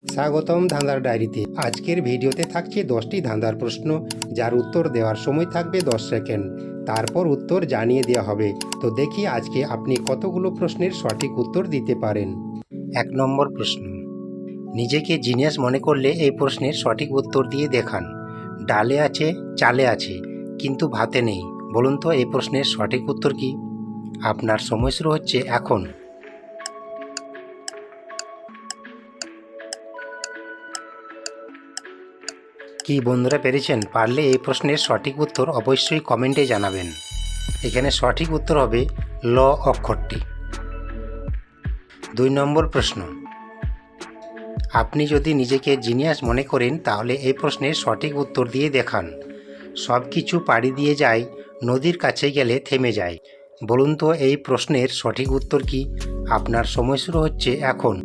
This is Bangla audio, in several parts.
স্বাগতম ধাঁধার ডায়েরিতে। আজকের ভিডিওতে থাকছে 10টি ধাঁধার প্রশ্ন, যার উত্তর দেওয়ার সময় থাকবে 10 সেকেন্ড। তারপর উত্তর জানিয়ে দেওয়া হবে। তো দেখি আজকে আপনি কতগুলো প্রশ্নের সঠিক উত্তর দিতে পারেন। 1 নম্বর প্রশ্ন, নিজেকে জিনিয়াস মনে করলে এই প্রশ্নের সঠিক উত্তর দিয়ে দেখান। ডালে আছে, চালে আছে, কিন্তু ভাতে নেই। বলুন তো এই প্রশ্নের সঠিক উত্তর কি? আপনার সময় শুরু হচ্ছে এখন। কি বন্ধুরা পেরেছেন? পারলে এই প্রশ্নের সঠিক উত্তর অবশ্যই কমেন্টে জানাবেন। এখানে সঠিক উত্তর হবে ল অক্ষরটি। 2 নম্বর প্রশ্ন, আপনি যদি নিজেকে জিনিয়াস মনে করেন তাহলে এই প্রশ্নের সঠিক উত্তর দিয়ে দেখান। সব কিছু পাড়ি দিয়ে যায়, নদীর কাছে গেলে থেমে যায়। বলুন তো এই প্রশ্নের সঠিক উত্তর কি? আপনার সময় শুরু হচ্ছে এখন।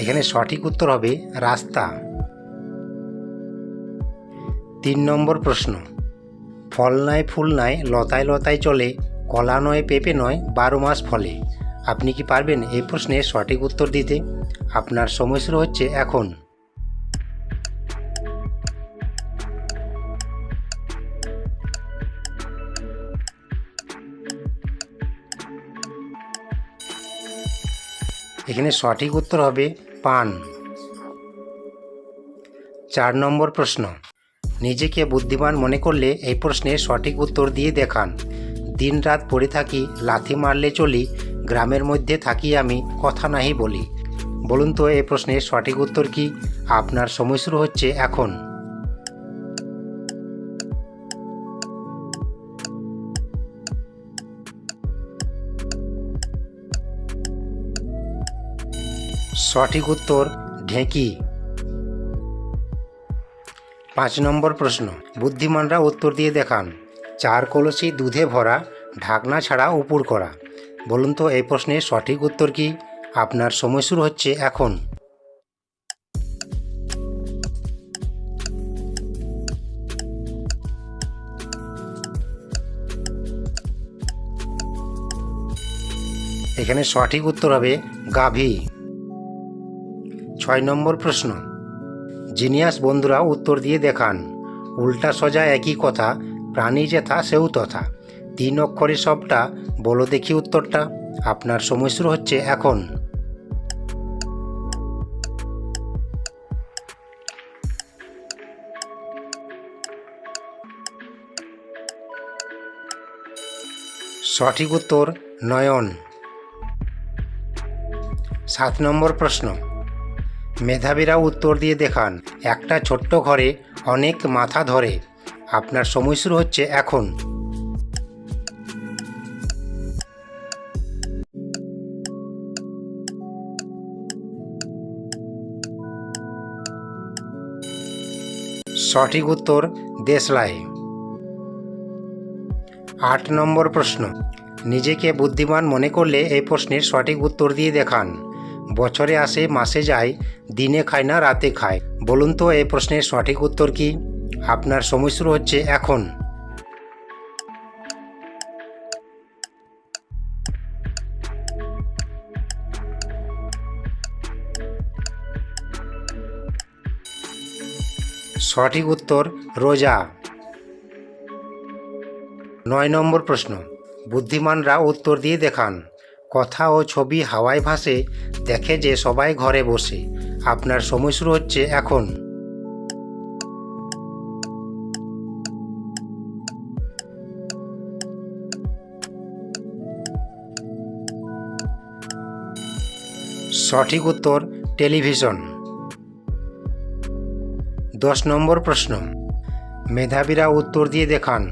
এখানে সঠিক উত্তর হবে রাস্তা। 3 নম্বর প্রশ্ন, ফল নাই ফুল নাই লতায় লতায় চলে, কলা নয় পেঁপে নয় 12 মাস ফলে। আপনি কি পারবেন এই প্রশ্নের সঠিক উত্তর দিতে? আপনার সময় শুরু হচ্ছে এখন। এখানে সঠিক উত্তর হবে পান। 4 নম্বর প্রশ্ন, নিজেকে বুদ্ধিমান মনে করলে এই প্রশ্নের সঠিক উত্তর দিয়ে দেখান। দিন রাত পড়ে থাকি, লাথি মারলে চলি, গ্রামের মধ্যে থাকি আমি, কথা নাহি বলি। বলুন তো এই প্রশ্নের সঠিক উত্তর কি? আপনার সময় শুরু হচ্ছে এখন। সঠিক উত্তর ঢেঁকি। 5 নম্বর প্রশ্ন, বুদ্ধিমানরা উত্তর দিয়ে দেখান। 4 কলসি দুধে ভরা, ঢাকনা ছাড়া উপুড় করা। বলুন তো এই প্রশ্নের সঠিক উত্তর কি? আপনার সময় শুরু হচ্ছে এখন। এখানে সঠিক উত্তর হবে গাভী। 6 নম্বর প্রশ্ন, জিনিয়াস বন্ধুরা উত্তর দিয়ে দেখান। উল্টা সোজা একই কথা, প্রাণী যেথা সেও তথা। 3 অক্ষরে সবটা, বলো দেখি উত্তরটা। আপনার সময় শুরু হচ্ছে এখন। সঠিক উত্তর নয়ন। 7 নম্বর প্রশ্ন, মেধাবীরা উত্তর দিয়ে দেখান। একটা ছোট্ট ঘরে অনেক মাথা ধরে। আপনার সময় শুরু হচ্ছে এখন। সঠিক উত্তর দেশলাই। 8 নম্বর প্রশ্ন, নিজেকে বুদ্ধিমান মনে করলে এই প্রশ্নের সঠিক উত্তর দিয়ে দেখান। বছরে আসে মাসে যায়, দিনে খায় না রাতে খায়। বলুন তো এই প্রশ্নের সঠিক উত্তর কি? আপনার সময় শুরু হচ্ছে এখন। সঠিক উত্তর রোজা। 9 নম্বর প্রশ্ন, বুদ্ধিমানরা উত্তর দিয়ে দেখান। কথা ও ছবি হাওয়ায় ভাসে, দেখে যে সবাই ঘরে বসে। আপনার সময় শুরু হচ্ছে এখন। সঠিক উত্তর টেলিভিশন। 10 নম্বর প্রশ্ন, মেধাবীরা উত্তর দিয়ে দেখান।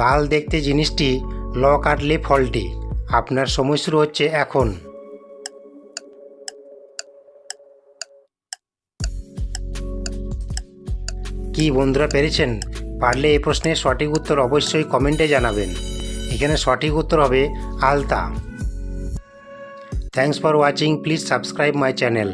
লাল দেখতে জিনিসটি, ল কাটলে ফলটি। আপনার সময় শুরু হচ্ছে এখন। কি বন্ধুরা পেরেছেন? পারলে এই প্রশ্নের সঠিক উত্তর অবশ্যই কমেন্টে জানাবেন। এখানে সঠিক উত্তর হবে আলতা। Thanks for watching, please subscribe my channel.